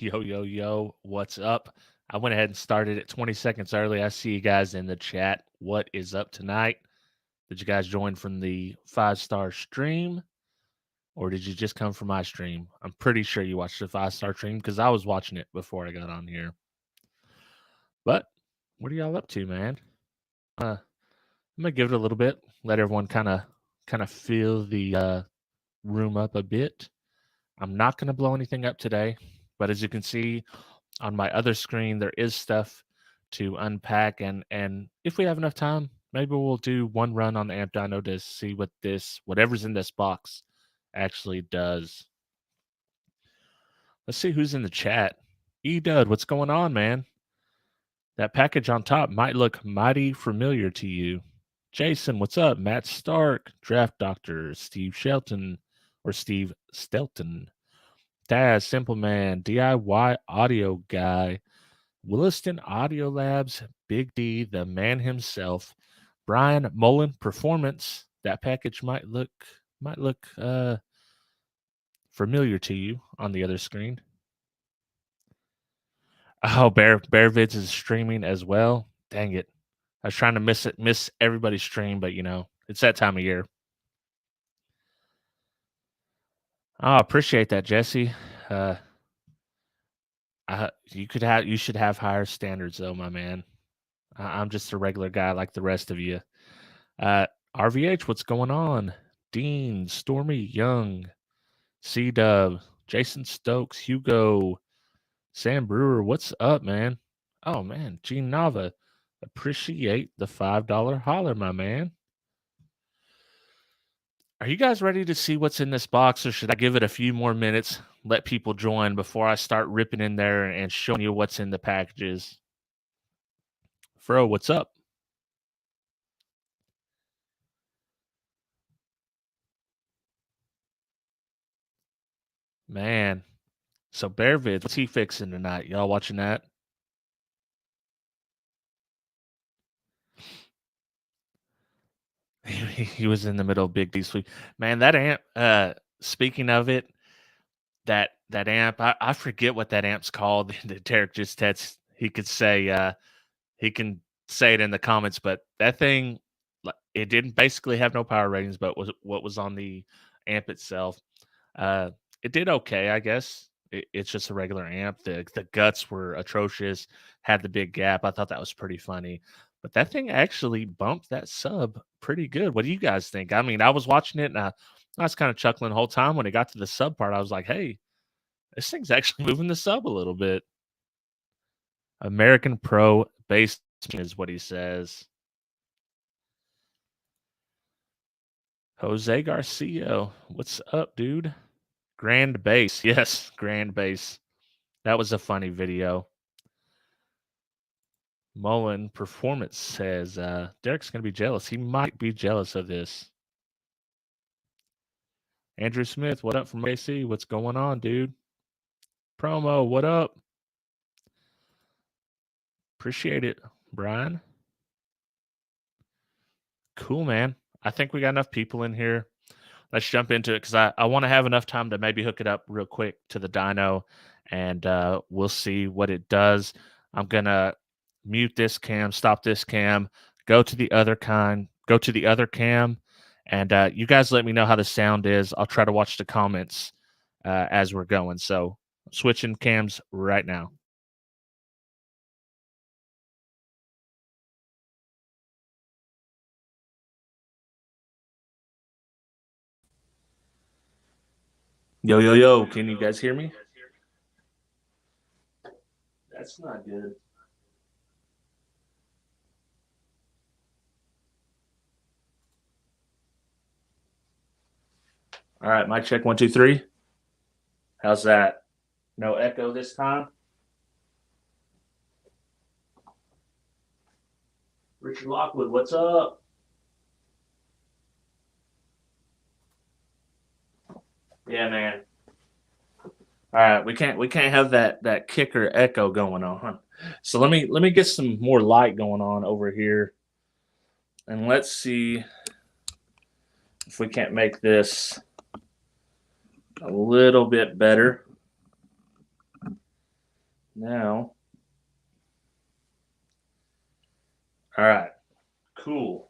Yo, yo, yo, what's up? I went ahead and started it 20 seconds early. I see you guys in the chat. What is up tonight? Did you guys join from the 5-star stream or did you just come from my stream? I'm pretty sure you watched the 5-star stream because I was watching it before I got on here. But what are y'all up to, man? I'm gonna give it a little bit, let everyone kind of fill the room up a bit. I'm not gonna blow anything up today, but as you can see, on my other screen there is stuff to unpack, and if we have enough time, maybe we'll do one run on the Amp Dyno to see what whatever's in this box actually does. Let's see who's in the chat. E-Dud, what's going on, man? That package on top might look mighty familiar to you. Jason, what's up? Matt Stark, Draft Doctor, Steve Shelton, or Steve Stelton. Daz, Simple Man, DIY Audio Guy, Williston Audio Labs, Big D, the man himself, Brian Mullen Performance. That package might look familiar to you on the other screen. Oh, Bear Vids is streaming as well. Dang it. I was trying to miss everybody's stream, but it's that time of year. Oh, appreciate that, Jesse. You should have higher standards though, my man. I'm just a regular guy like the rest of you. RVH, what's going on? Dean, Stormy Young, C Dub, Jason Stokes, Hugo, Sam Brewer, what's up, man? Oh man, Gene Nava, appreciate the $5 holler, my man. Are you guys ready to see what's in this box, or should I give it a few more minutes, let people join before I start ripping in there and showing you what's in the packages? Fro, what's up? Man, so Bear Vids, what's he fixing tonight? Y'all watching that? He was in the middle of Big D sweep. Man, that amp, speaking of it, that amp, I forget what that amp's called. Derek just text, he can say it in the comments, but that thing, it didn't basically have no power ratings, but what was on the amp itself. It did okay, I guess. It's just a regular amp. The guts were atrocious, had the big gap. I thought that was pretty funny. But that thing actually bumped that sub pretty good. What do you guys think? I mean, I was watching it and I was kind of chuckling the whole time. When it got to the sub part, I was like, hey, this thing's actually moving the sub a little bit. American Pro bass is what he says. Jose Garcia, what's up, dude? Grand bass. Yes, grand bass. That was a funny video. Mullen Performance says, Derek's going to be jealous. He might be jealous of this. Andrew Smith, what up from AC? What's going on, dude? Promo, what up? Appreciate it, Brian. Cool, man. I think we got enough people in here. Let's jump into it because I want to have enough time to maybe hook it up real quick to the dyno, and we'll see what it does. I'm going to mute this cam, stop this cam, go to the other cam, and you guys let me know how the sound is. I'll try to watch the comments as we're going. So switching cams right now. Yo, yo, yo, can you guys hear me? That's not good. All right, mic check 1, 2, 3. How's that? No echo this time? Richard Lockwood, what's up? Yeah, man. All right, we can't have that kicker echo going on. So let me get some more light going on over here, and let's see if we can't make this a little bit better. Now, all right, cool.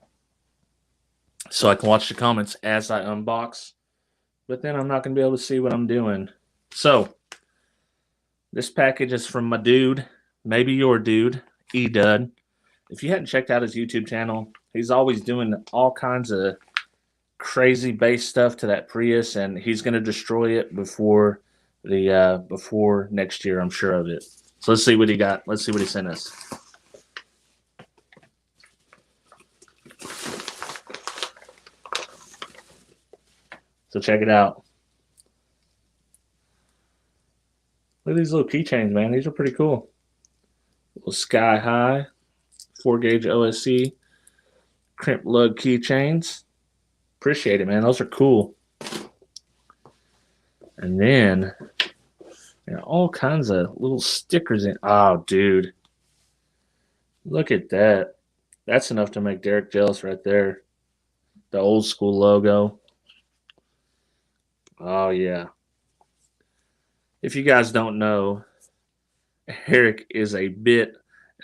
So I can watch the comments as I unbox, but then I'm not going to be able to see what I'm doing. So, this package is from my dude, maybe your dude, E-Dud. If you hadn't checked out his YouTube channel, he's always doing all kinds of crazy bass stuff to that Prius, and he's going to destroy it before next year. I'm sure of it. So let's see what he got. Let's see what he sent us. So check it out. Look at these little keychains, man. These are pretty cool. Little Sky High, 4-gauge OSC, crimp lug keychains. Appreciate it, man. Those are cool. And then all kinds of little stickers in. Oh, dude. Look at that. That's enough to make Derek jealous right there. The old school logo. Oh, yeah. If you guys don't know, Eric is a bit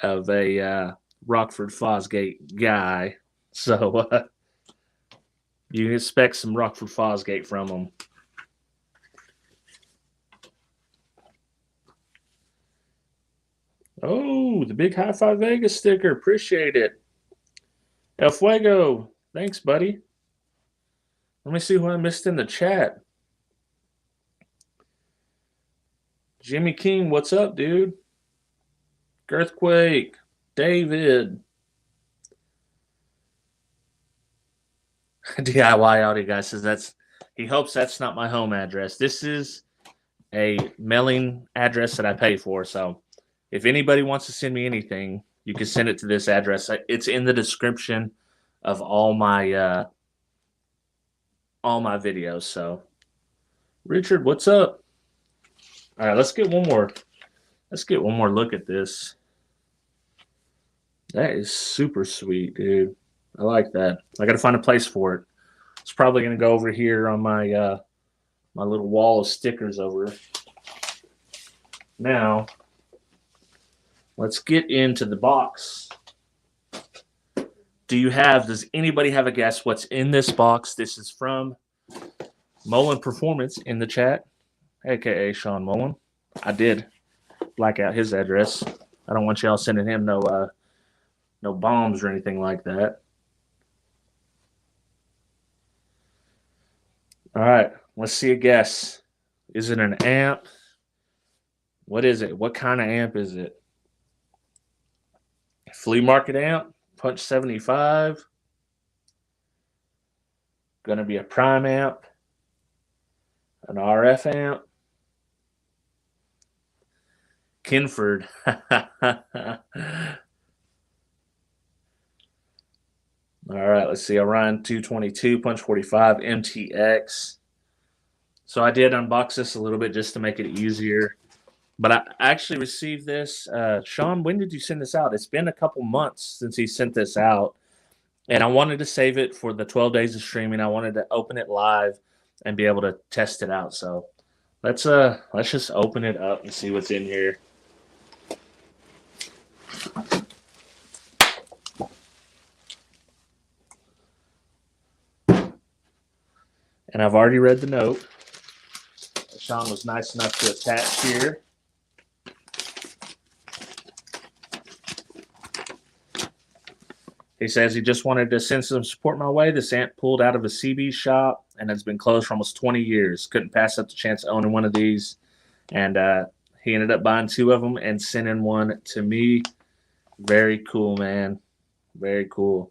of a Rockford Fosgate guy. So you can expect some Rockford Fosgate from him. Oh, the big High Five Vegas sticker. Appreciate it. El Fuego. Thanks, buddy. Let me see who I missed in the chat. Jimmy King, what's up, dude? Girthquake. David. DIY Audio guy says he hopes that's not my home address. This is a mailing address that I pay for. So if anybody wants to send me anything, you can send it to this address. It's in the description of all my videos. So Richard, what's up? All right, let's get one more look at this. That is super sweet, dude. I like that. I got to find a place for it. It's probably going to go over here on my my little wall of stickers over. Now, let's get into the box. Does anybody have a guess what's in this box? This is from Mullen Performance in the chat, aka Sean Mullen. I did black out his address. I don't want y'all sending him no bombs or anything like that. All right, let's see a guess. Is it an amp? What is it? What kind of amp is it? Flea market amp? Punch 75? Going to be a prime amp? An RF amp? Kinford. All right, let's see. Orion 222, Punch 45, MTX. So I did unbox this a little bit just to make it easier. But I actually received this. Sean, when did you send this out? It's been a couple months since he sent this out. And I wanted to save it for the 12 days of streaming. I wanted to open it live and be able to test it out. So let's just open it up and see what's in here. And I've already read the note. Sean was nice enough to attach here. He says he just wanted to send some support my way. This amp pulled out of a CB shop and has been closed for almost 20 years. Couldn't pass up the chance of owning one of these. And he ended up buying 2 of them and sending one to me. Very cool, man. Very cool.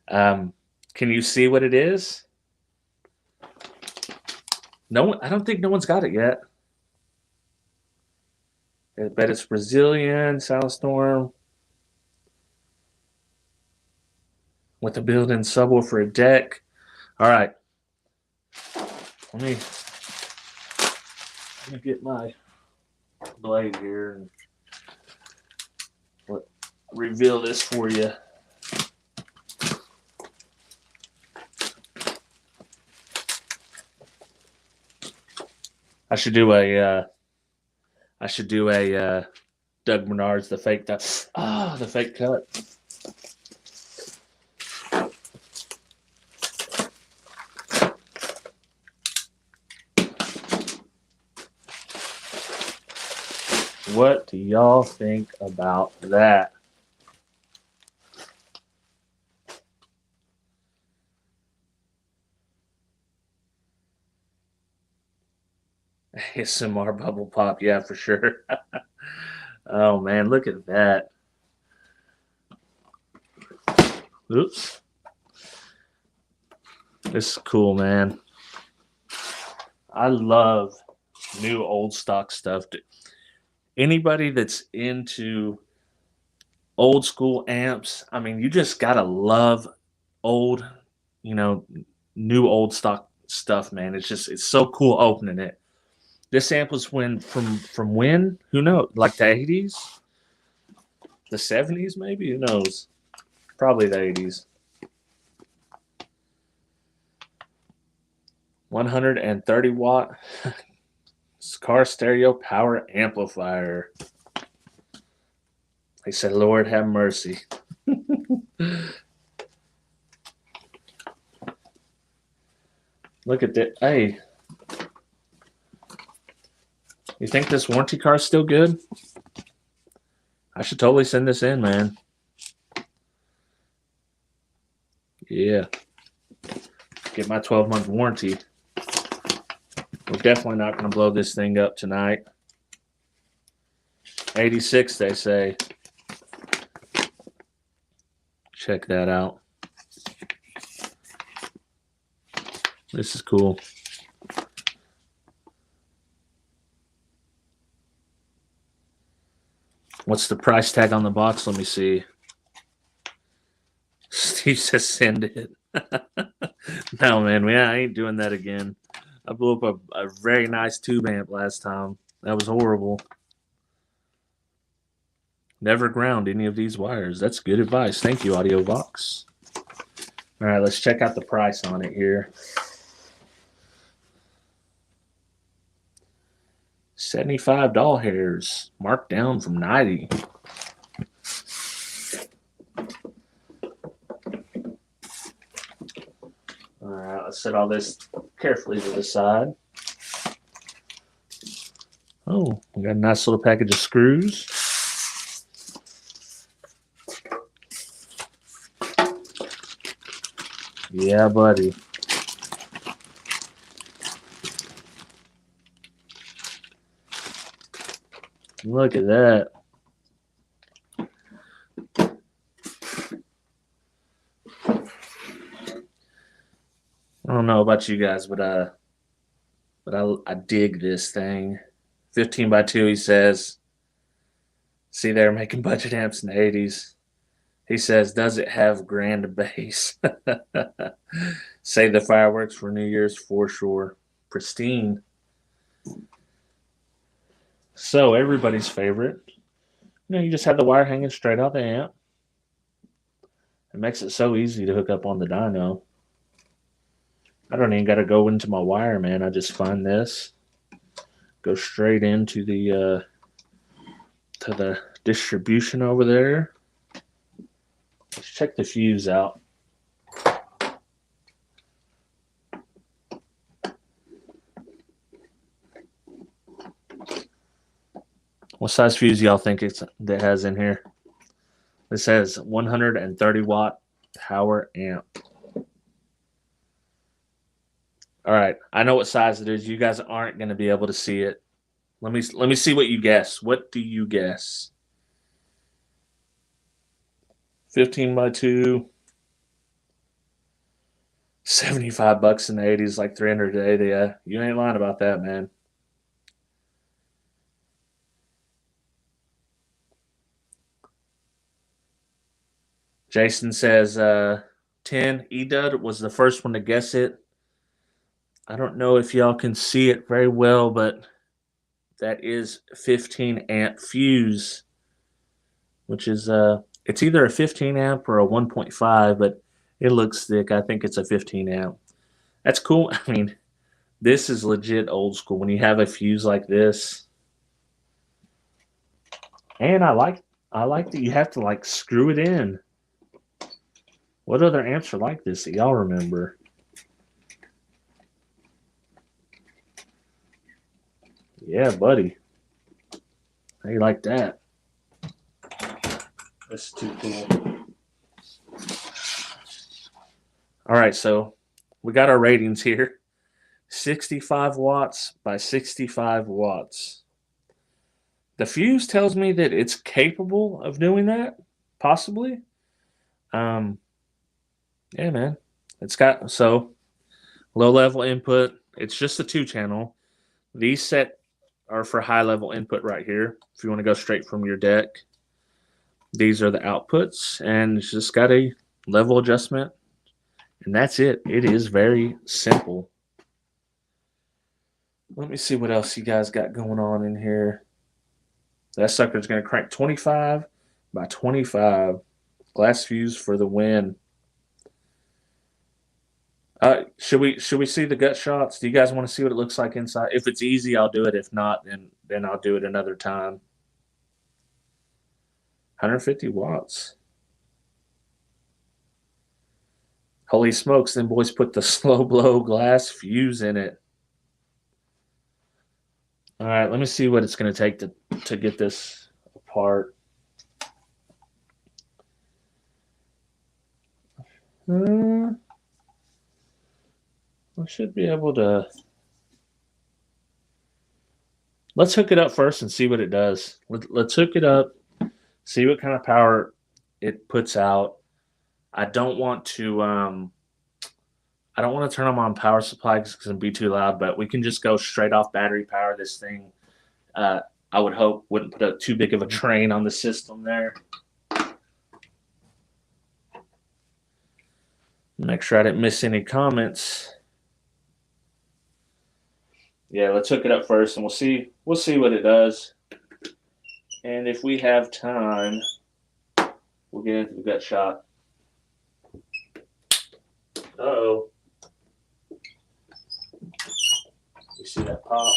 Can you see what it is? No, I don't think no one's got it yet. I bet it's Brazilian, Soundstorm. With a built-in subwoofer, a deck. All right. Let me get my blade here and reveal this for you. I should do a Doug Bernard's the fake the fake cut. What do y'all think about that? ASMR bubble pop, yeah, for sure. Oh man, look at that. Oops. This is cool, man. I love new old stock stuff. Anybody that's into old school amps, I mean, you just gotta love old, new old stock stuff, man. It's so cool opening it. This amp was from when? Who knows? Like the 80s? The 70s maybe? Who knows? Probably the 80s. 130 watt car stereo power amplifier. They said, Lord have mercy. Look at that. Hey, you think this warranty car is still good? I should totally send this in, man. Yeah. Get my 12-month warranty. We're definitely not going to blow this thing up tonight. 86, they say. Check that out. This is cool. What's the price tag on the box? Let me see. Steve says send it. No, man. I ain't doing that again. I blew up a very nice tube amp last time. That was horrible. Never ground any of these wires. That's good advice. Thank you, AudioVox. All right, let's check out the price on it here. 75 doll hairs, marked down from 90. All right, let's set all this carefully to the side. Oh, we got a nice little package of screws. Yeah, buddy. Look at that. I don't know about you guys, but I dig this thing. 15 by 2, he says. See, they're making budget amps in the 80s. He says, does it have grand bass? Save the fireworks for New Year's for sure. Pristine. So, everybody's favorite. You just have the wire hanging straight out the amp. It makes it so easy to hook up on the dyno. I don't even got to go into my wire, man. I just find this, go straight into the to the distribution over there. Let's check the fuse out. What size fuse y'all think that has in here? This has 130 watt power amp. All right, I know what size it is. You guys aren't going to be able to see it. Let me see what you guess. What do you guess? 15 by 2. $75 in the 80s, like 300 today. Yeah, you ain't lying about that, man. Jason says 10. Edud was the first one to guess it. I don't know if y'all can see it very well, but that is 15 amp fuse, which is it's either a 15 amp or a 1.5, but it looks thick. I think it's a 15 amp. That's cool. I mean, this is legit old school. When you have a fuse like this, And I like that you have to like screw it in. What other amps are like this that y'all remember? Yeah, buddy. How you like that? That's too cool. All right, so we got our ratings here. 65 watts by 65 watts. The fuse tells me that it's capable of doing that, possibly. Um, yeah, man. It's got low level input. It's just a 2-channel. These set are for high level input right here. If you want to go straight from your deck, these are the outputs, and it's just got a level adjustment, and that's it. It is very simple. Let me see what else you guys got going on in here. That sucker's going to crank 25 by 25. Glass fuse for the win. Should we see the gut shots? Do you guys want to see what it looks like inside? If it's easy, I'll do it. If not, then I'll do it another time. 150 watts. Holy smokes! Then boys put the slow blow glass fuse in it. All right, let me see what it's going to take to get this apart. I should be able to. Let's hook it up first and see what it does. Let's hook it up, see what kind of power it puts out. I don't want to. I don't want to turn them on power supply because it's going to be too loud. But we can just go straight off battery power. This thing, I would hope, wouldn't put too big of a train on the system there. Make sure I didn't miss any comments. Yeah, let's hook it up first, and we'll see what it does. And if we have time, we'll get into the gut shot. Uh-oh. You see that pop?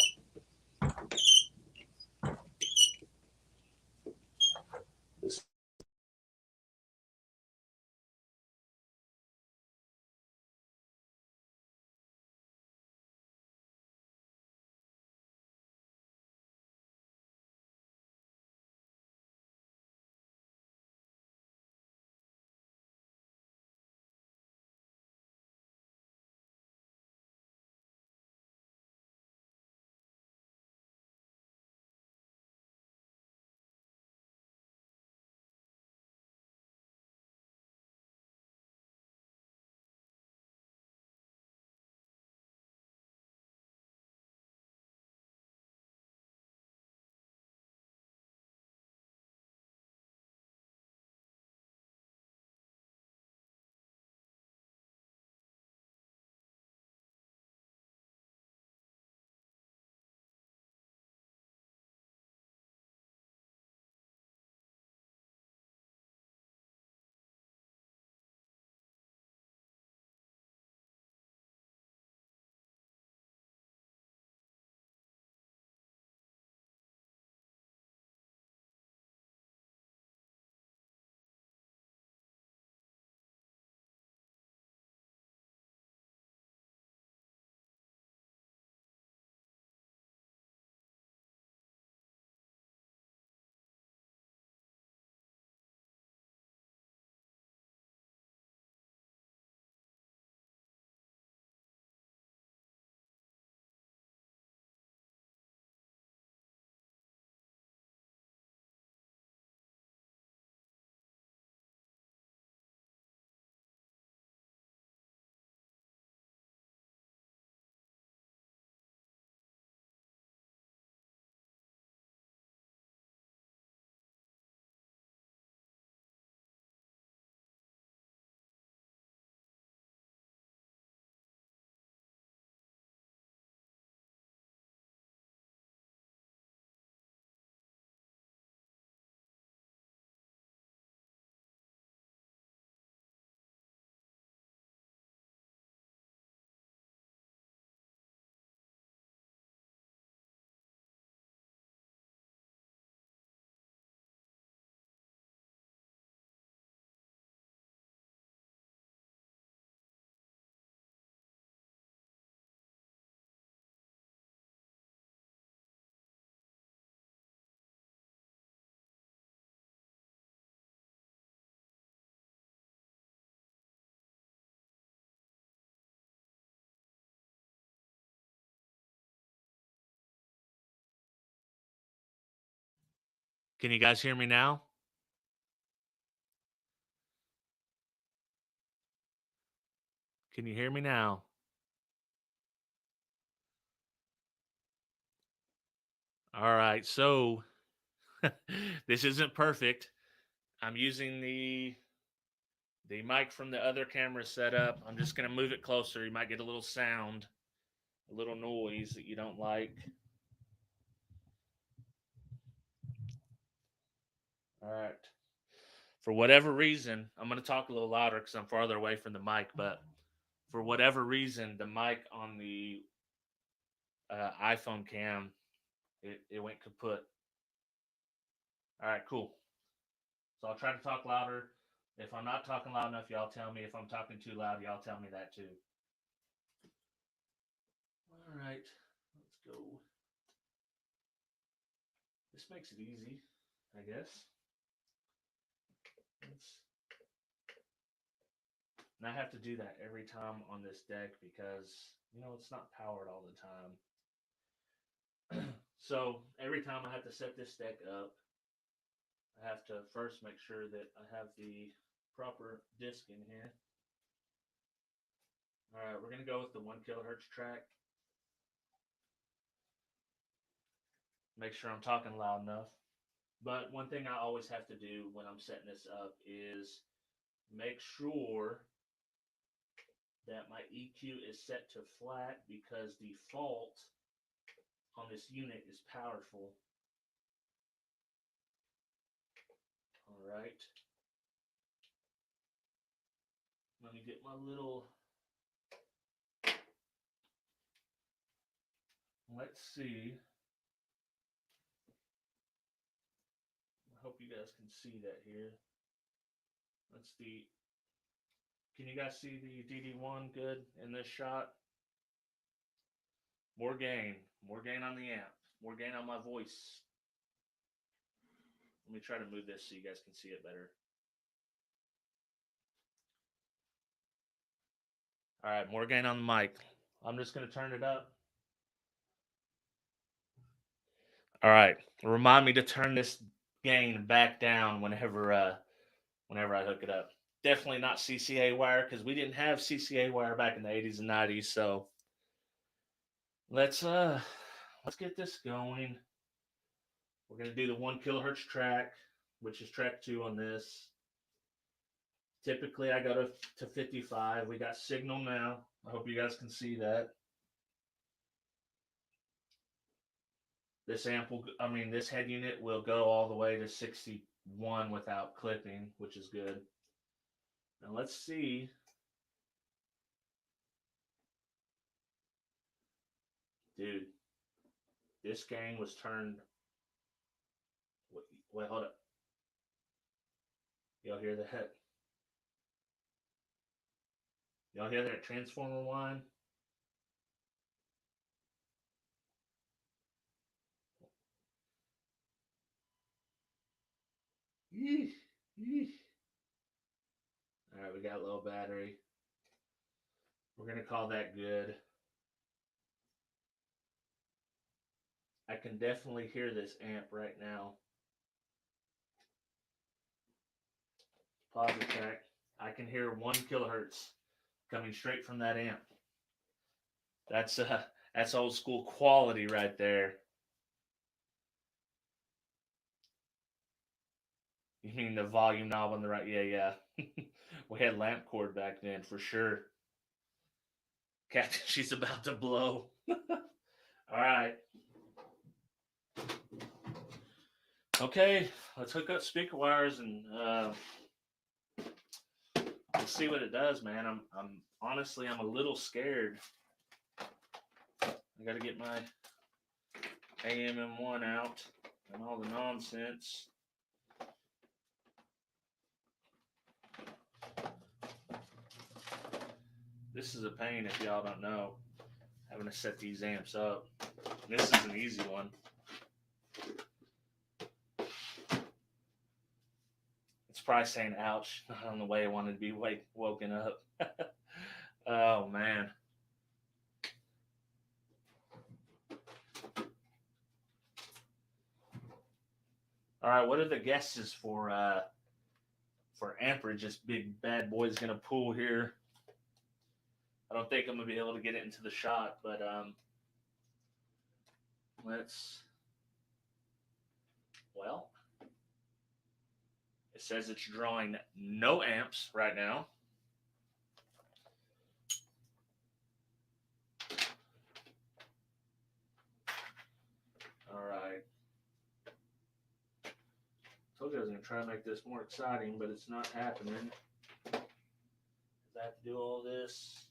Can you guys hear me now? Can you hear me now? All right, so this isn't perfect. I'm using the mic from the other camera setup. I'm just gonna move it closer. You might get a little sound, a little noise that you don't like. All right. For whatever reason, I'm gonna talk a little louder because I'm farther away from the mic. But for whatever reason, the mic on the iPhone cam it went kaput. All right, cool. So I'll try to talk louder. If I'm not talking loud enough, y'all tell me. If I'm talking too loud, y'all tell me that too. All right, let's go. This makes it easy, I guess. And I have to do that every time on this deck because, it's not powered all the time. So every time I have to set this deck up, I have to first make sure that I have the proper disc in here. All right, we're going to go with the 1 kilohertz track. Make sure I'm talking loud enough. But one thing I always have to do when I'm setting this up is make sure that my EQ is set to flat because default on this unit is powerful. All right. Let me get my little, let's see. I hope you guys can see that here. That's can you guys see the DD-1 good in this shot? More gain on the amp, more gain on my voice. Let me try to move this so you guys can see it better. All right, more gain on the mic. I'm just going to turn it up. All right, remind me to turn this gain back down whenever I hook it up. Definitely not CCA wire because we didn't have CCA wire back in the 80s and 90s. So let's get this going. We're gonna do the 1 kilohertz track, which is track 2 on this. Typically, I go to 55. We got signal now. I hope you guys can see that. This this head unit will go all the way to 61 without clipping, which is good. Now let's see. Dude, this gain was turned. Wait, hold up. Y'all hear that? Y'all hear that transformer whine? Yeesh, yeesh. All right, we got a low battery. We're gonna call that good. I can definitely hear this amp right now. Pause the track. I can hear 1 kilohertz coming straight from that amp. That's old school quality right there. You mean the volume knob on the right? Yeah. We had lamp cord back then for sure. Captain, she's about to blow. All right. Okay, let's hook up speaker wires and let's see what it does, man. I'm honestly I'm a little scared. I gotta get my AMM1 out and all the nonsense. This is a pain if y'all don't know, having to set these amps up. This is an easy one. It's probably saying ouch, not on the way I wanted to be woken up. Oh man. All right, what are the guesses for amperage this big bad boy is gonna pull here? I don't think I'm gonna be able to get it into the shot, but let's. Well, it says it's drawing no amps right now. All right. Told you I was gonna try to make this more exciting, but it's not happening. Does I have to do all this?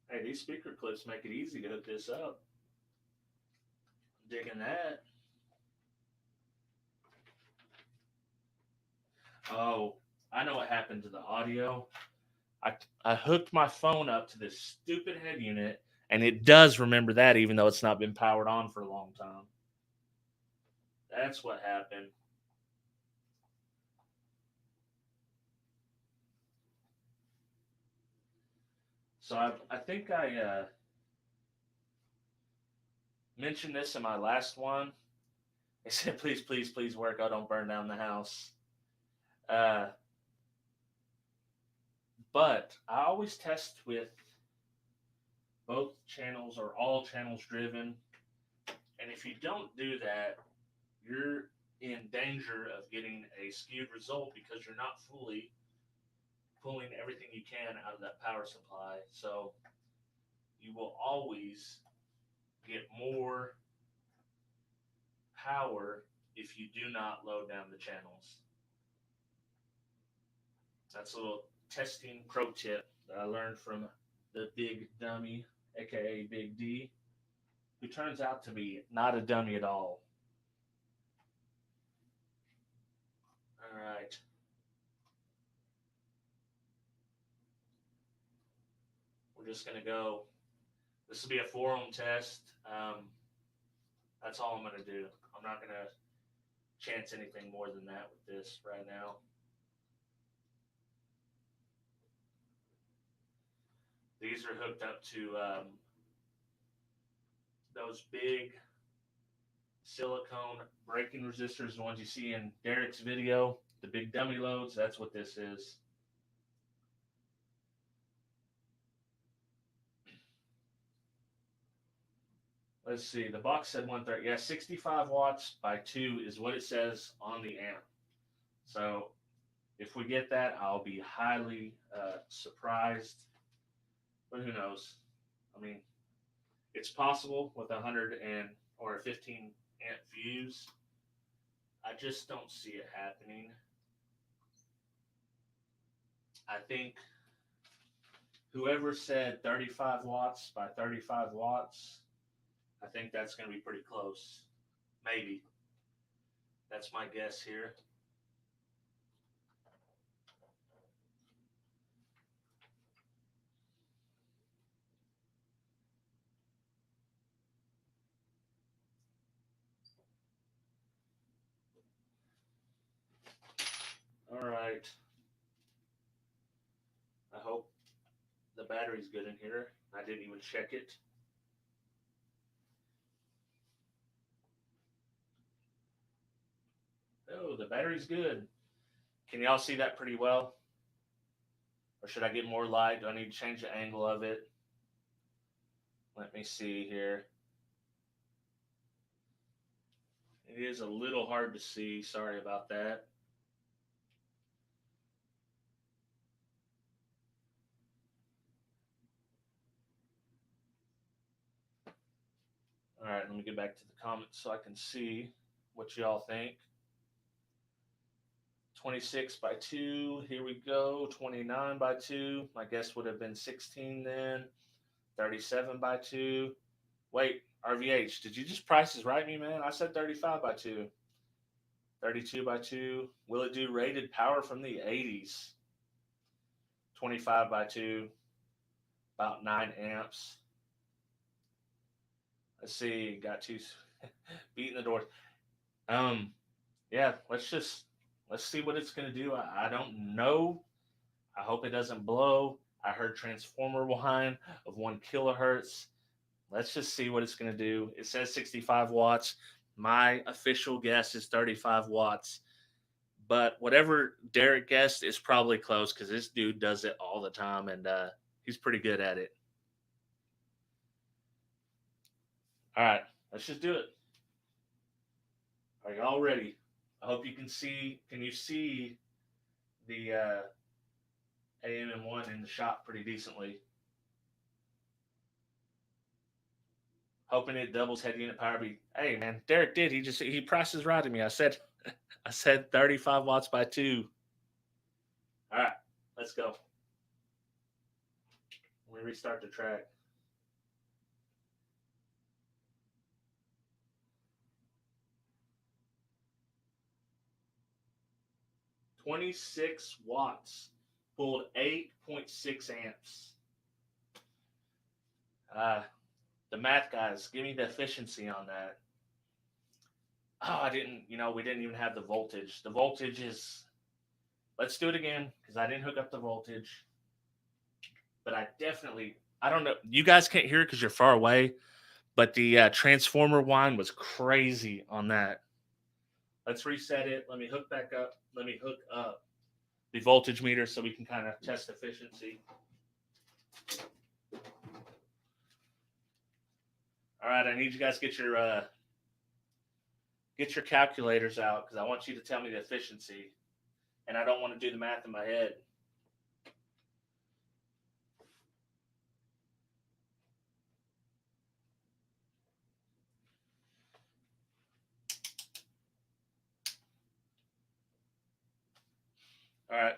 Hey, these speaker clips make it easy to hook this up. I'm digging that. Oh, I know what happened to the audio. I hooked my phone up to this stupid head unit, and it does remember that, even though it's not been powered on for a long time. That's what happened. So I think I mentioned this in my last one. I said, please, please, please work. I don't burn down the house. Uh, but I always test with both channels or all channels driven. And if you don't do that, you're in danger of getting a skewed result because you're not fully pulling everything you can out of that power supply. So you will always get more power if you do not load down the channels. That's a little testing pro tip that I learned from the big dummy, aka Big D, who turns out to be not a dummy at all. All right. We're just going to go. This will be a 4 ohm test. That's all I'm going to do. I'm not going to chance anything more than that with this right now. These are hooked up to those big silicone braking resistors, the ones you see in Derek's video, the big dummy loads. That's what this is. Let's see. The box said 130. Yeah, 65 watts by 2 is what it says on the amp. So if we get that, I'll be highly surprised. But who knows? I mean, it's possible with 100 and or 15 amp views. I just don't see it happening. I think whoever said 35 watts by 35 watts, I think that's going to be pretty close. Maybe. That's my guess here. All right. I hope the battery's good in here. I didn't even check it. Oh, the battery's good. Can y'all see that pretty well? Or should I get more light? Do I need to change the angle of it? Let me see here. It is a little hard to see. Sorry about that. All right, let me get back to the comments so I can see what y'all think. 26 by 2. Here we go. 29 by 2. My guess would have been 16 then. 37 by 2. Wait, RVH, did you just prices right me, man? I said 35 by 2. 32 by 2. Will it do rated power from the 80s? 25 by 2. About 9 amps. Let's see. Got two beating the door. Yeah, let's see what it's gonna do. I don't know. I hope it doesn't blow. I heard transformer whine of 1 kilohertz. Let's just see what it's gonna do. It says 65 watts. My official guess is 35 watts. But whatever Derek guessed is probably close because this dude does it all the time and he's pretty good at it. All right, let's just do it. Are y'all ready? I hope you can see. Can you see the AM1 in the shop pretty decently? Hoping it doubles head unit power beat. Hey man, Derek did. He prices right to me. I said 35 watts by 2. All right, let's go. Let me restart the track. 26 watts, pulled 8.6 amps. Uh, the math guys, give me the efficiency on that. Oh, I didn't, we didn't even have the voltage. The voltage is, let's do it again because I didn't hook up the voltage. But I don't know. You guys can't hear it because you're far away, but the transformer whine was crazy on that. Let's reset it. Let me hook back up. Let me hook up the voltage meter so we can kind of test efficiency. All right, I need you guys to get your calculators out because I want you to tell me the efficiency, and I don't want to do the math in my head. All right,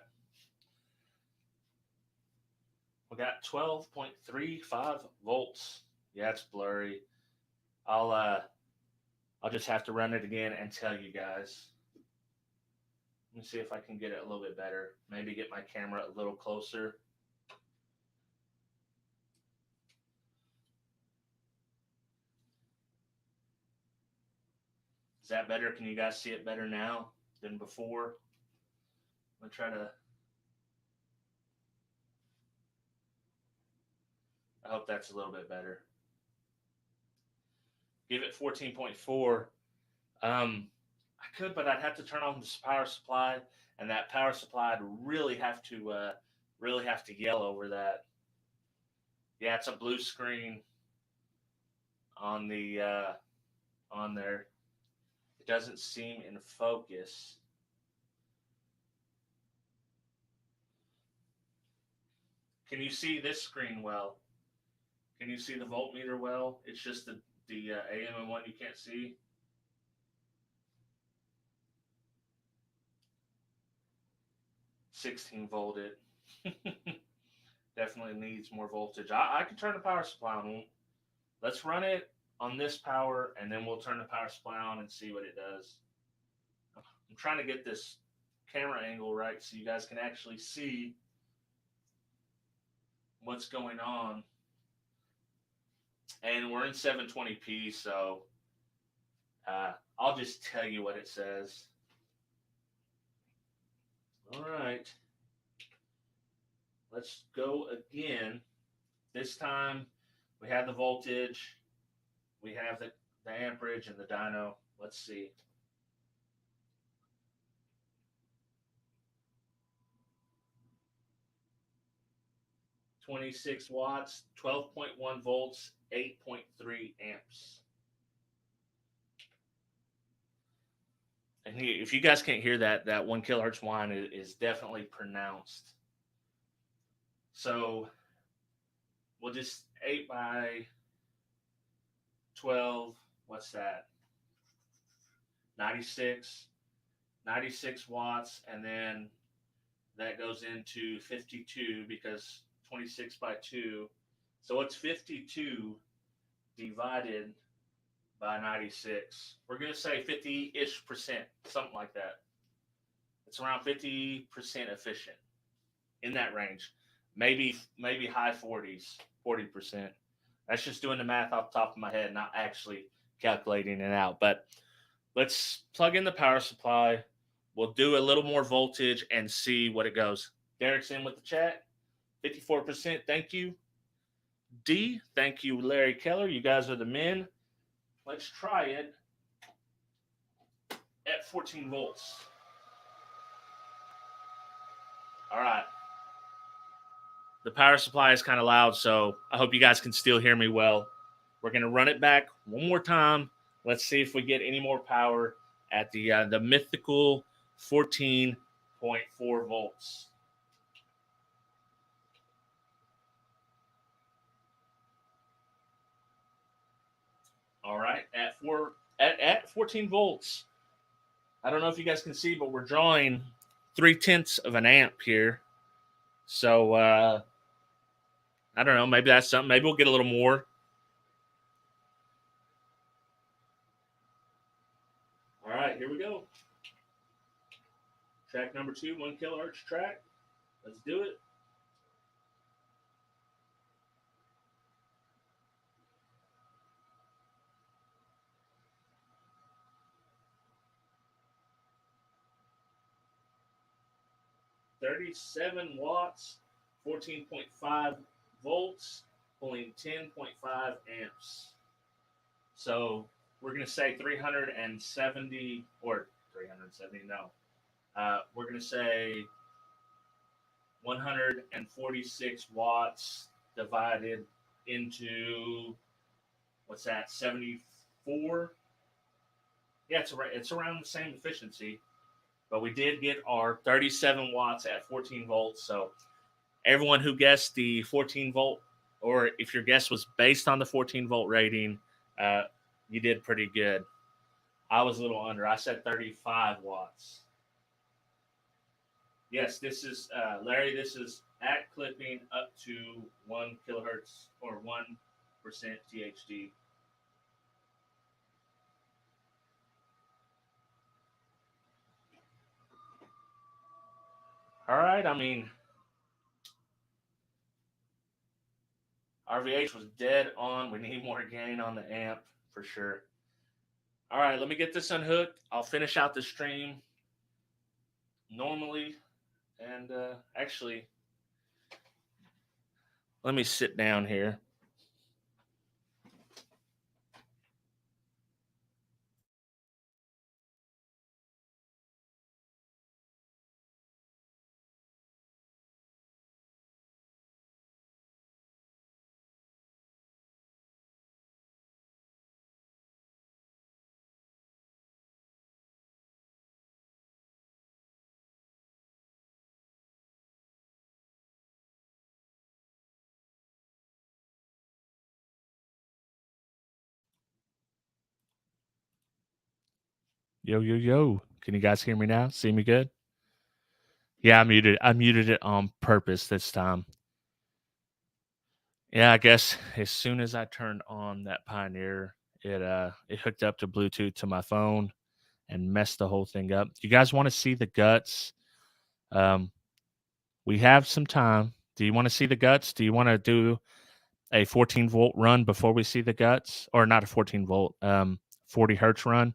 we got 12.35 volts. Yeah, it's blurry. I'll just have to run it again and tell you guys. Let me see if I can get it a little bit better. Maybe get my camera a little closer. Is that better? Can you guys see it better now than before? I'm going to try to. I hope that's a little bit better. Give it 14.4. I could, but I'd have to turn on this power supply, and that power supply I'd really have to yell over that. Yeah, it's a blue screen on the on there. It doesn't seem in focus. Can you see this screen well? Can you see the voltmeter well? It's just the AM1 you can't see. 16 volted. Definitely needs more voltage. I could turn the power supply on. Let's run it on this power, and then we'll turn the power supply on and see what it does. I'm trying to get this camera angle right so you guys can actually see what's going on. And we're in 720p, so I'll just tell you what it says. All right. Let's go again. This time we have the voltage, we have the amperage and the dyno. Let's see. "26 watts, 12.1 volts, 8.3 amps." And if you guys can't hear that, that 1 kilohertz whine is definitely pronounced. So we'll just 8 by 12. What's that? 96 watts, and then that goes into 52 because 26 by 2. So it's 52 divided by 96. We're going to say 50-ish percent, something like that. It's around 50% efficient, in that range. Maybe high 40s, 40%. That's just doing the math off the top of my head, not actually calculating it out. But let's plug in the power supply. We'll do a little more voltage and see what it goes. Derek's in with the chat. 54%. Thank you. D, thank you, Larry Keller. You guys are the men. Let's try it. at 14 volts. All right. The power supply is kind of loud, so I hope you guys can still hear me well. We're going to run it back one more time. Let's see if we get any more power at the mythical 14.4 volts. All right, at 14 volts. I don't know if you guys can see, but we're drawing 0.3 of an amp here. So I don't know. Maybe that's something. Maybe we'll get a little more. All right, here we go. Track number 2, 1 kilohertz track. Let's do it. $37 watts, 14.5 volts, pulling 10.5 amps. So we're going to say 370 or 370, no. We're going to say 146 watts divided into, what's that, 74? Yeah, it's around the same efficiency. But we did get our 37 watts at 14 volts. So everyone who guessed the 14 volt, or if your guess was based on the 14 volt rating, you did pretty good. I was a little under. I said 35 watts. Yes, this is, Larry, this is at clipping up to 1 kilohertz or 1% THD. All right, I mean, RVH was dead on. We need more gain on the amp for sure. All right, let me get this unhooked. I'll finish out the stream normally. And actually, let me sit down here. Yo, yo, yo. Can you guys hear me now? See me good? Yeah, I muted. I muted it on purpose this time. Yeah, I guess as soon as I turned on that Pioneer, it hooked up to Bluetooth to my phone and messed the whole thing up. You guys want to see the guts? We have some time. Do you want to see the guts? Do you want to do a 14 volt run before we see the guts? Or not a 14 volt, 40 hertz run?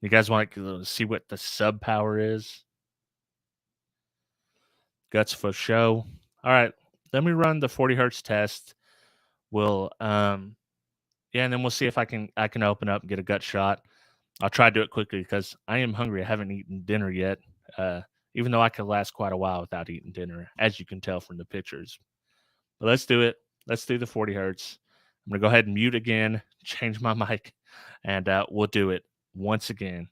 You guys want to see what the sub power is? Guts for show. All right, let me run the 40 hertz test. We'll yeah, and then we'll see if I can open up and get a gut shot. I'll try to do it quickly because I am hungry. I haven't eaten dinner yet. Even though I could last quite a while without eating dinner, as you can tell from the pictures. But let's do it. Let's do the 40 hertz. I'm gonna go ahead and mute again, change my mic, and we'll do it once again.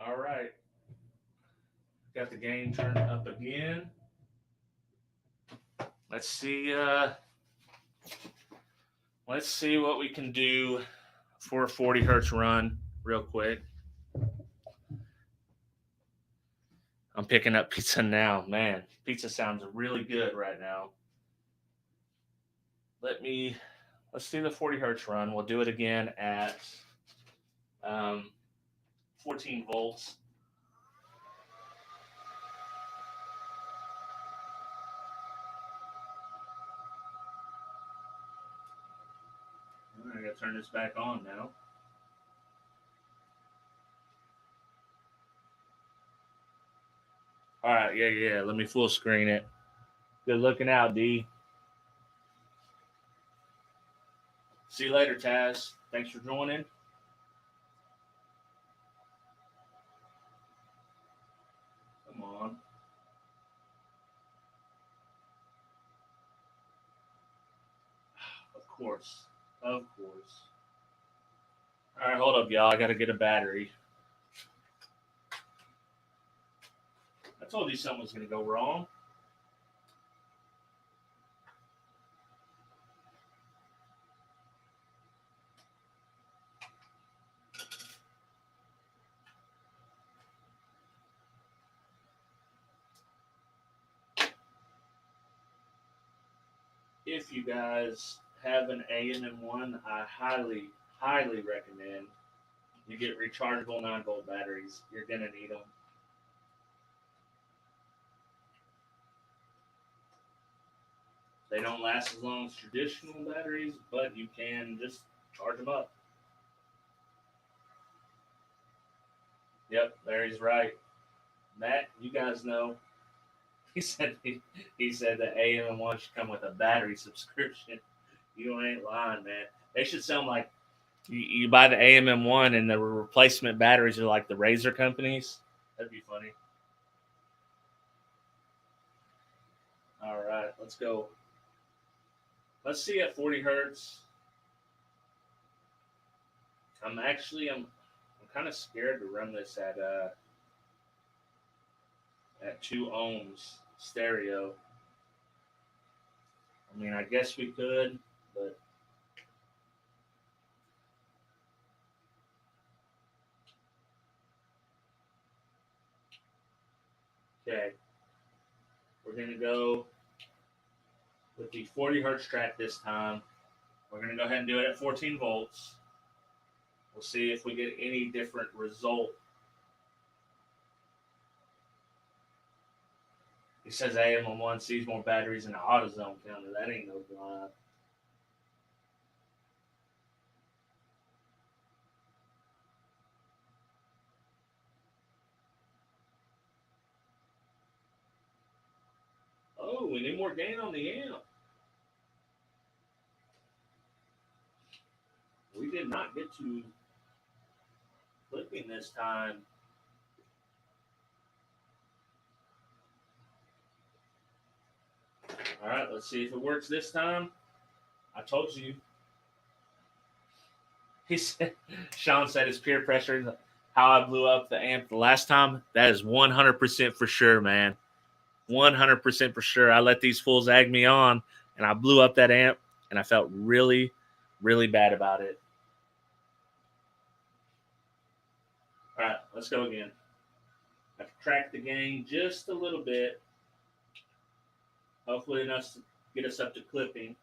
All right. Got the gain turned up again. Let's see. Let's see what we can do for a 40 hertz run real quick. I'm picking up pizza now. Man, pizza sounds really good right now. Let's do the 40 hertz run. We'll do it again at 14 volts. I gotta turn this back on now. All right, yeah. Let me full screen it. Good looking out, D. See you later, Taz. Thanks for joining. Come on. Of course. Of course. All right, hold up, y'all. I got to get a battery. I told you something was going to go wrong. If you guys have an AM1, I highly recommend you get rechargeable 9-volt batteries. You're going to need them. They don't last as long as traditional batteries, but you can just charge them up. Yep, Larry's right. Matt, you guys know. He said the AM1 should come with a battery subscription. You ain't lying, man. They should sound like you buy the AM1 and the replacement batteries are like the Razor companies. That'd be funny. All right, let's go. Let's see at 40 hertz. I'm kind of scared to run this at 2 ohms stereo. I mean, I guess we could, but okay. We're gonna go with the 40 hertz track this time. We're gonna go ahead and do it at 14 volts. We'll see if we get any different result. He says AM1 sees more batteries in the AutoZone counter. That ain't no blind. Oh, we need more gain on the amp. We did not get to clipping this time. All right, let's see if it works this time. I told you. He said, Sean said his peer pressure is how I blew up the amp the last time. That is 100% for sure, man. 100% for sure. I let these fools egg me on, and I blew up that amp, and I felt really, really bad about it. All right, let's go again. I've cracked the gain just a little bit. Hopefully enough to get us up to clipping.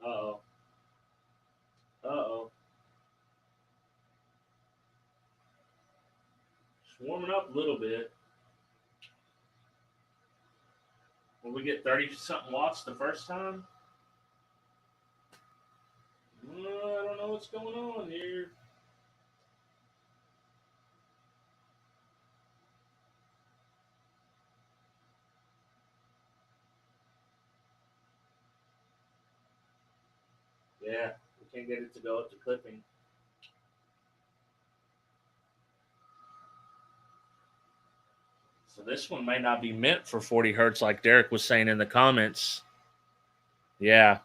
Uh-oh. Uh-oh. Just warming up a little bit. Will we get 30-something watts the first time? I don't know what's going on here. Yeah, we can't get it to go up to clipping. So this one may not be meant for 40 hertz like Derek was saying in the comments. Yeah,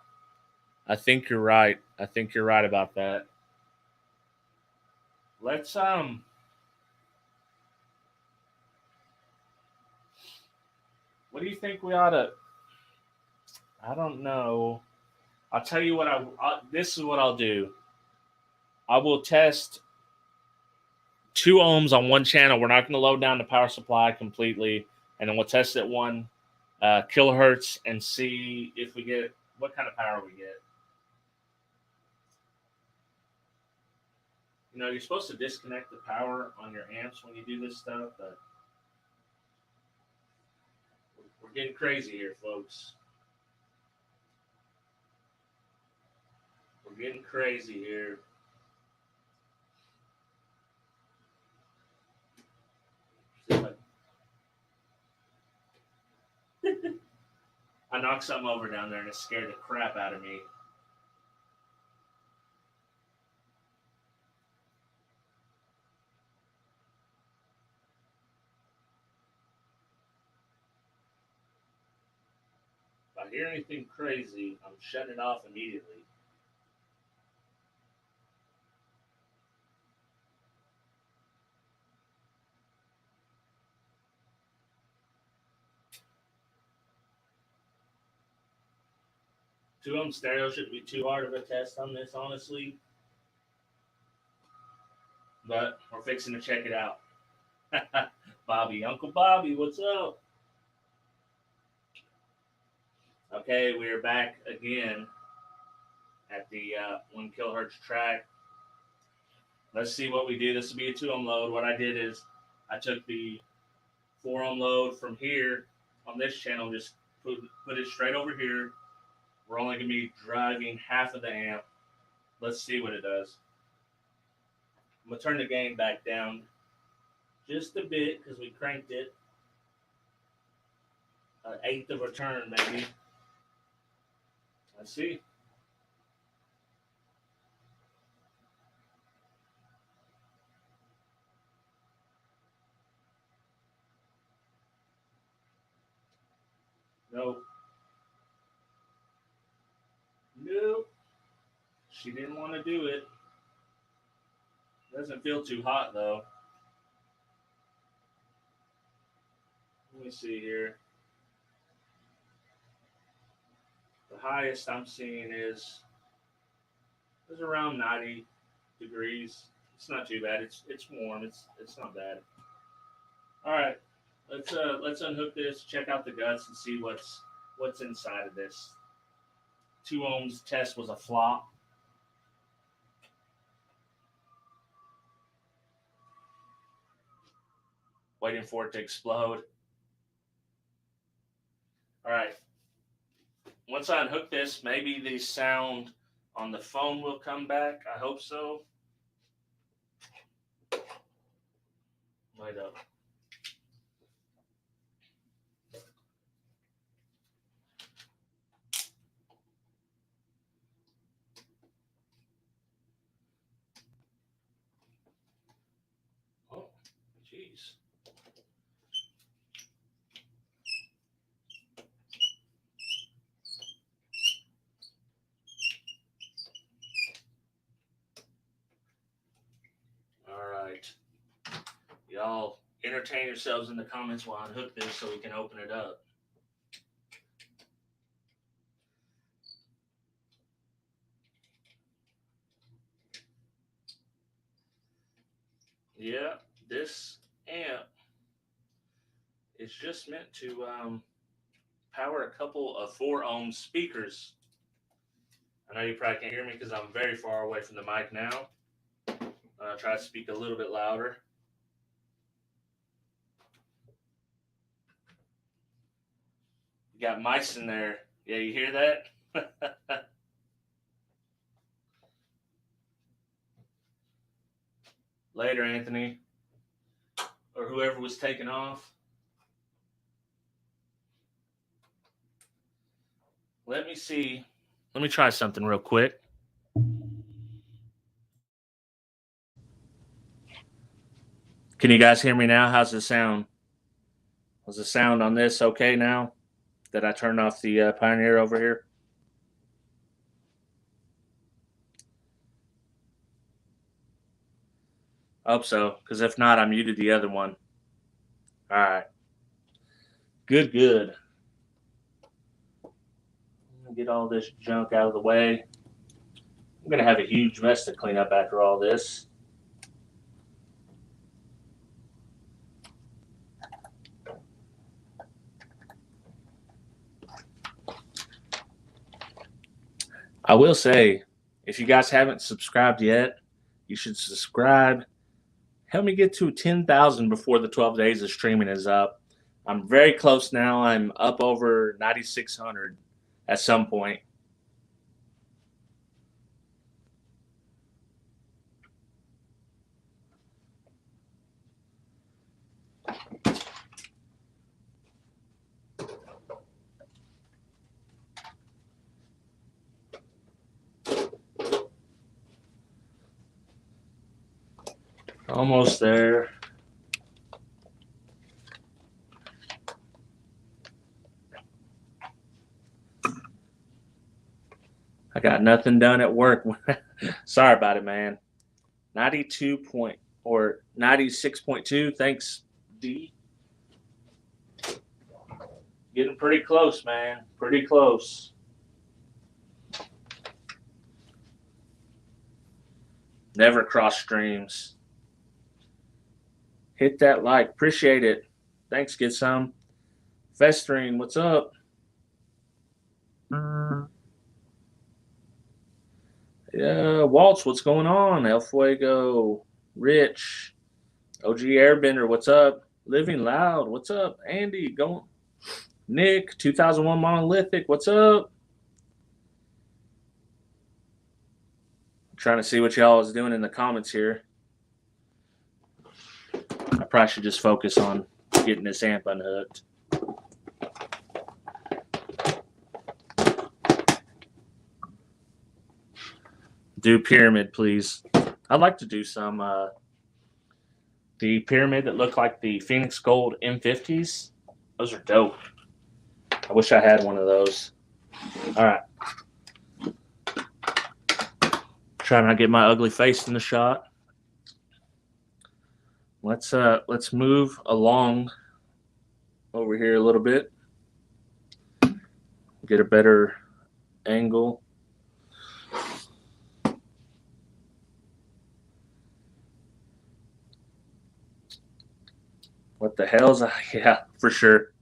I think you're right. I think you're right about that. Let's what do you think we ought to? I don't know. I'll tell you what this is what I'll do. I will test 2 ohms on one channel. We're not going to load down the power supply completely, and then we'll test it 1 kilohertz and see if we get what kind of power we get. You know, you're supposed to disconnect the power on your amps when you do this stuff, but we're getting crazy here, folks. We're getting crazy here. I knocked something over down there and it scared the crap out of me. If I hear anything crazy, I'm shutting it off immediately. Two-ohm stereo shouldn't be too hard of a test on this, honestly. But we're fixing to check it out. Bobby, Uncle Bobby, what's up? Okay, we are back again at the 1 kilohertz track. Let's see what we do. This will be a 2-ohm load. What I did is I took the 4-ohm load from here on this channel, just put it straight over here. We're only going to be driving half of the amp. Let's see what it does. I'm going to turn the gain back down just a bit because we cranked it. An eighth of a turn, maybe. Let's see. Nope. Nope. She didn't want to do it. Doesn't feel too hot, though. Let me see here. The highest I'm seeing is around 90 degrees. It's not too bad. It's warm. It's not bad. All right, let's unhook this. Check out the guts and see what's inside of this. 2 ohms test was a flop. Waiting for it to explode. All right. Once I unhook this, maybe the sound on the phone will come back. I hope so. Wait up. Oh, jeez. All right. Y'all entertain yourselves in the comments while I unhook this so we can open it up. Yeah, this amp is just meant to power a couple of 4-ohm speakers. I know you probably can't hear me because I'm very far away from the mic now. I'll try to speak a little bit louder. You got mice in there. Yeah, you hear that? Later, Anthony. Or whoever was taking off. Let me see. Let me try something real quick. Can you guys hear me now? How's the sound? Was the sound on this okay now that I turned off the Pioneer over here? I hope so, because if not, I muted the other one. All right. Good, good. Get all this junk out of the way. I'm going to have a huge mess to clean up after all this. I will say, if you guys haven't subscribed yet, you should subscribe. Help me get to 10,000 before the 12 days of streaming is up. I'm very close now. I'm up over 9,600 at some point. Almost there. I got nothing done at work. Sorry about it, man. 96.2. Thanks, D. Getting pretty close, man. Pretty close. Never cross streams. Hit that like. Appreciate it. Thanks, Get Some. Festering, what's up? Yeah, Waltz, what's going on? El Fuego, Rich, OG Airbender, what's up? Living Loud, what's up? Andy, going. Nick, 2001 Monolithic, what's up? I'm trying to see what y'all is doing in the comments here. I probably should just focus on getting this amp unhooked. Do Pyramid, please. I'd like to do some the Pyramid that look like the Phoenix Gold M50s. Those are dope. I wish I had one of those. All right. Trying to get my ugly face in the shot. Let's move along over here a little bit. Get a better angle. What the hell's yeah, for sure.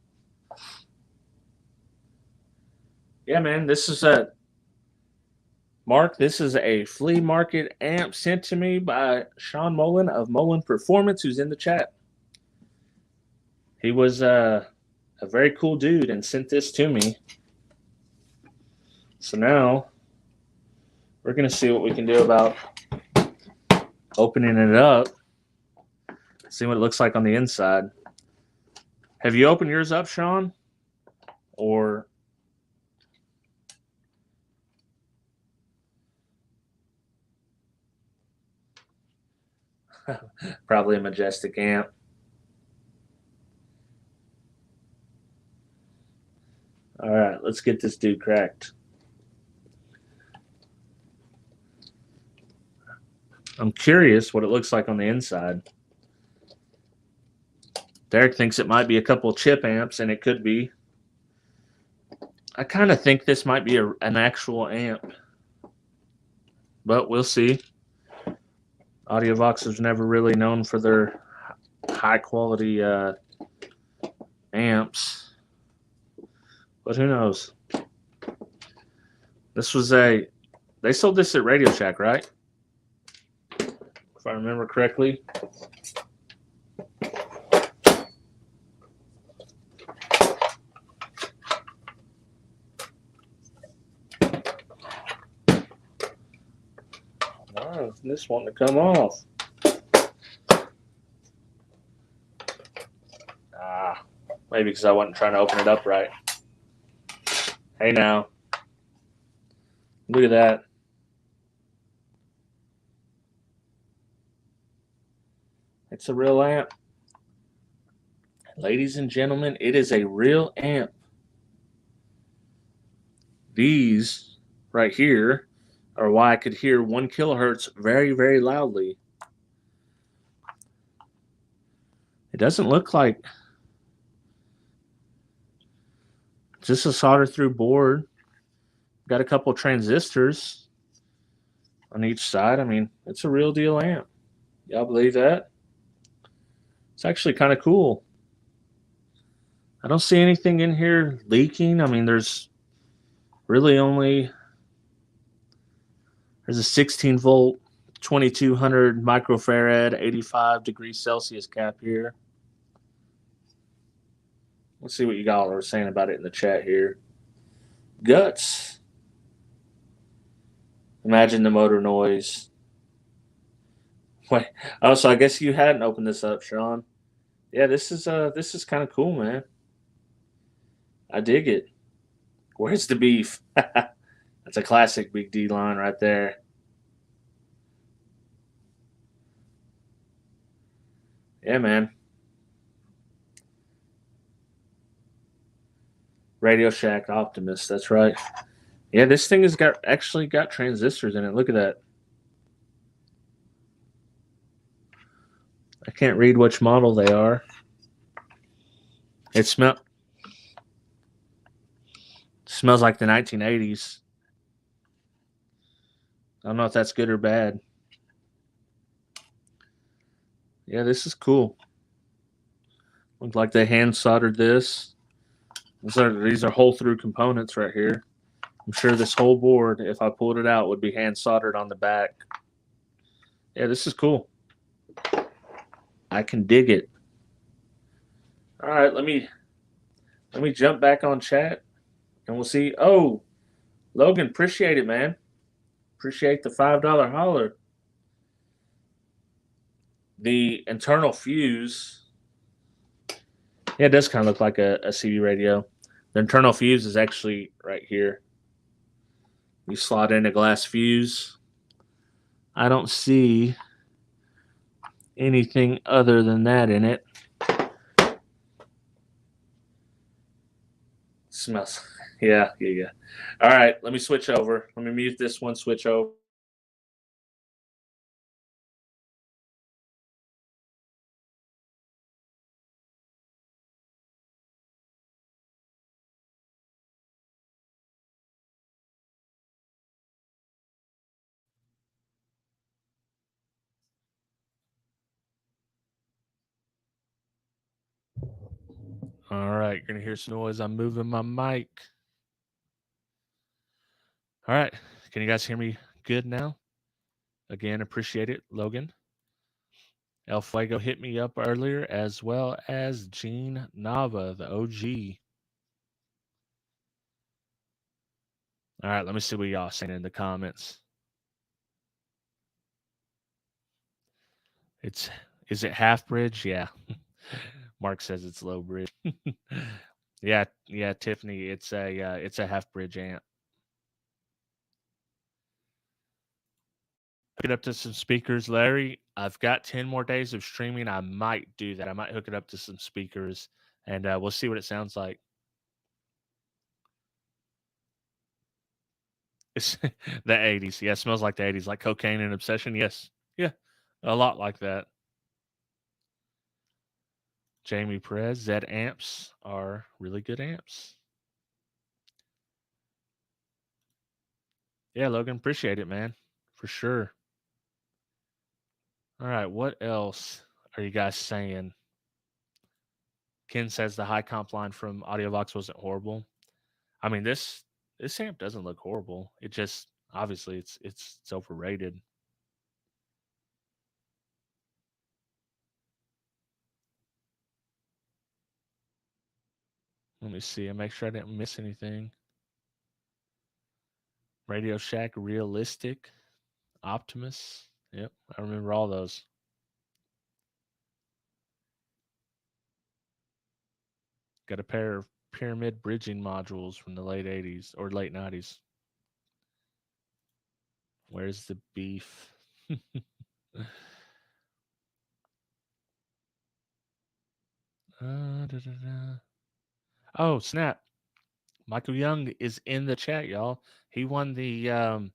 Yeah, man, this is a Mark. This is a flea market amp sent to me by Sean Mullen of Mullen Performance, who's in the chat. He was a very cool dude and sent this to me. So now we're gonna see what we can do about opening it up. See what it looks like on the inside. Have you opened yours up, Sean? Or probably a Majestic amp. All right, let's get this dude cracked. I'm curious what it looks like on the inside. Derek thinks it might be a couple chip amps, and it could be. I kind of think this might be an actual amp, but we'll see. Audiovox was never really known for their high-quality amps, but who knows? This was they sold this at Radio Shack, right? If I remember correctly. This wanting to come off. Maybe because I wasn't trying to open it up right. Hey now. Look at that. It's a real amp. Ladies and gentlemen, it is a real amp. These right here are why I could hear 1 kilohertz very, very loudly. It doesn't look like just a solder through board. Got a couple transistors on each side. I mean, it's a real deal amp. Y'all believe that? It's actually kind of cool. I don't see anything in here leaking. I mean, there's really only there's a 16 volt 2200 microfarad 85 degrees Celsius cap here. Let's see what you all are saying about it in the chat here. Guts. Imagine the motor noise. Wait. Oh, so I guess you hadn't opened this up, Sean. Yeah, this is kind of cool, man. I dig it. Where's the beef? That's a classic Big D line right there. Yeah, man. Radio Shack Optimus. That's right. Yeah, this thing has actually got transistors in it. Look at that. I can't read which model they are. It smells like the 1980s. I don't know if that's good or bad. Yeah, this is cool. Looks like they hand soldered this. These are hole through components right here. I'm sure this whole board, if I pulled it out, would be hand soldered on the back. Yeah, this is cool. I can dig it. All right, let me jump back on chat and we'll see. Oh, Logan, appreciate it, man. Appreciate the $5 holler. The internal fuse, yeah, it does kind of look like a CB radio. The internal fuse is actually right here. You slot in a glass fuse. I don't see anything other than that in it. Smells. Yeah. All right, let me switch over. Let me mute this one, switch over. All right, you're going to hear some noise. I'm moving my mic. All right, can you guys hear me good now? Again, appreciate it, Logan. El Fuego hit me up earlier, as well as Gene Nava, the OG. All right, let me see what y'all saying in the comments. Is it half bridge? Yeah. Mark says it's low bridge. yeah, Tiffany, it's a half bridge amp. Hook it up to some speakers, Larry. I've got 10 more days of streaming. I might do that. I might hook it up to some speakers, and we'll see what it sounds like. It's the 80s. Yeah, it smells like the 80s, like cocaine and obsession. Yes. Yeah, a lot like that. Jamie Perez, Z amps are really good amps. Yeah, Logan, appreciate it, man. For sure. All right, what else are you guys saying? Ken says the high comp line from AudioVox wasn't horrible. I mean, this amp doesn't look horrible. It just obviously it's overrated. Let me see. I make sure I didn't miss anything. Radio Shack, Realistic, Optimus. Yep, I remember all those. Got a pair of pyramid bridging modules from the late 80s or late 90s. Where's the beef? Da, da, da. Oh, snap. Michael Young is in the chat, y'all. He won the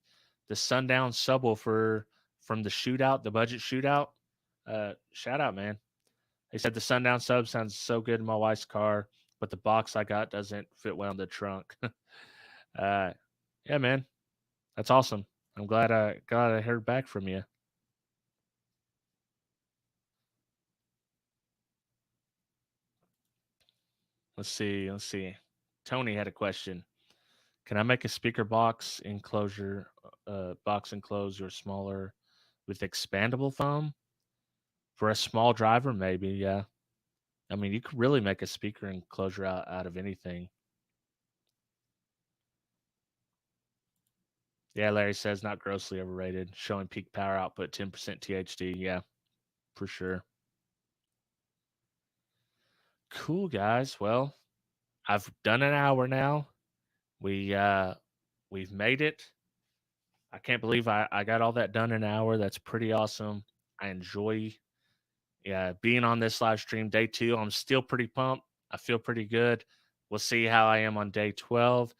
Sundown subwoofer from the shootout, the budget shootout. Shout out, man. He said the Sundown sub sounds so good in my wife's car, but the box I got doesn't fit well in the trunk. Yeah, man. That's awesome. I'm glad I heard back from you. Let's see. Tony had a question. Can I make a speaker box enclosure smaller with expandable foam? For a small driver, maybe, yeah. I mean, you could really make a speaker enclosure out of anything. Yeah, Larry says not grossly overrated, showing peak power output 10% THD. Yeah, for sure. Cool, guys. Well, I've done an hour now. We've made it. I can't believe I got all that done in an hour. That's pretty awesome. I enjoy yeah, being on this live stream day 2, I'm still pretty pumped. I feel pretty good. We'll see how I am on day 12.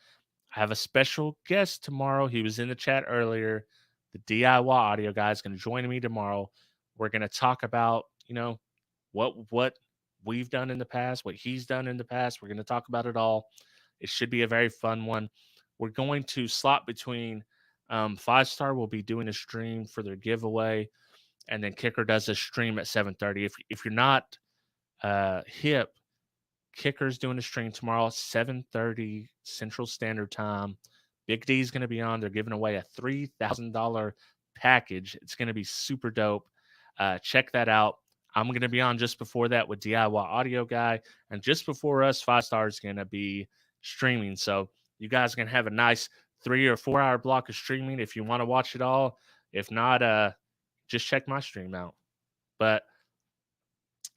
I have a special guest tomorrow. He was in the chat earlier. The DIY audio guy is going to join me tomorrow. We're going to talk about, what we've done in the past, what he's done in the past. We're going to talk about it all. It should be a very fun one. We're going to slot between 5 Star will be doing a stream for their giveaway, and then Kicker does a stream at 7:30. If you're not hip, Kicker's doing a stream tomorrow, 7:30 Central Standard Time. Big D's going to be on. They're giving away a $3,000 package. It's going to be super dope. Check that out. I'm going to be on just before that with DIY Audio Guy. And just before us, 5 Star is going to be streaming. So you guys are going to have a nice 3 or 4 hour block of streaming if you want to watch it all. If not, just check my stream out. But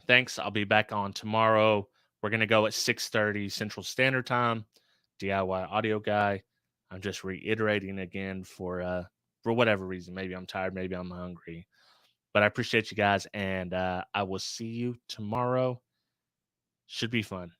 thanks. I'll be back on tomorrow. We're going to go at 6:30 Central Standard Time. DIY Audio Guy. I'm just reiterating again for whatever reason. Maybe I'm tired, maybe I'm hungry. But I appreciate you guys, and I will see you tomorrow. Should be fun.